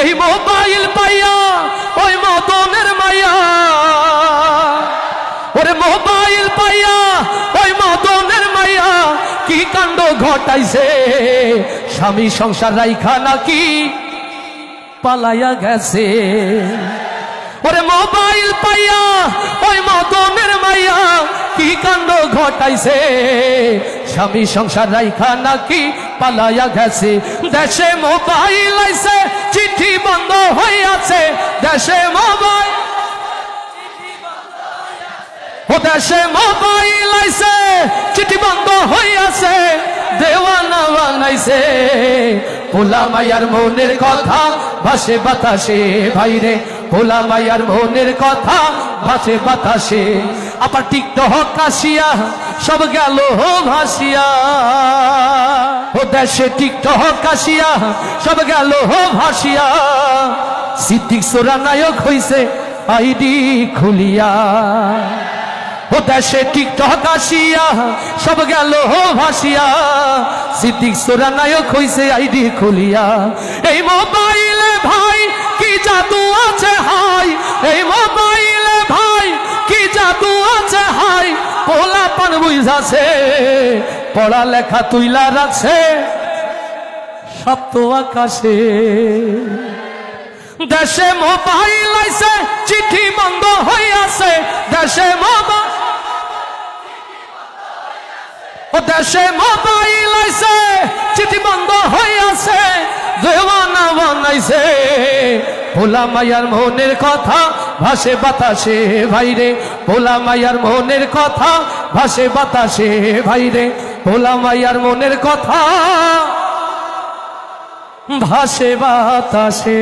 এই মোবাইল পাইয়া ওই মদনের মায়া, ওরে মোবাইল পাইয়া ওই মদনের মায়া কি কাণ্ড ঘটাইছে, স্বামী সংসার রাইখা নাকি পালাইয়া গেছে। ওরে মোবাইল পাইয়া ওই মদনের মাইয়া কি কাণ্ড ঘটাইছে, স্বামী সংসার রাইখা নাকি পালাইয়া গেছে। দেশে মোবাইল আইছে চিঠি বন্ধ হইয়াছে, দেশে মোবাইল, ও দেশে মোবাইল আইছে চিঠি বন্ধ হইয়াছে, দেওয়ানা বানাইছে। পোলা মায়ার মনের কথা ভাসে বাতাসে ভাইরে, পোলা মায়ার মনের কথা ভাসে বাতাসে। আবার টিকটক কাশিয়া সব গেল ভাসিয়া, ও দেশে টিকটক কাশিয়া সব গেল ভাসিয়া। সিদ্দিক সোরা নায়ক হইছে আইডি খুলিয়া, ও দেশে টিকটক আসিয়া সব গেল ভাসিয়া। সিদ্দিক সোরা নায়ক হইছে আইডি খুলিয়া। এই মোবাইলে ভাই কি জাদু আছে হাই, এই মোবাইলে ভাই কি জাদু আছে হাই। পোলা পান বুঝাছে পড়া লেখা তুইলা রাখছে সপ্ত আকাশে। দেশে মোবাইল আইছে চিঠি বন্ধ হইয়াছে, দেশে মোবাইল, ও দেশে মোবাইল আইছে চিঠি বন্ধ হইয়াছে, দেওয়ানা বানাইছে। ভোলা মায়ার মনের কথা ভাসে বাতাসে ভাইরে, ভোলা মায়ার মনের কথা ভাসে বাতাসে ভাইরে, ভোলা মায়ার মনের কথা ভাসে বাতাসে।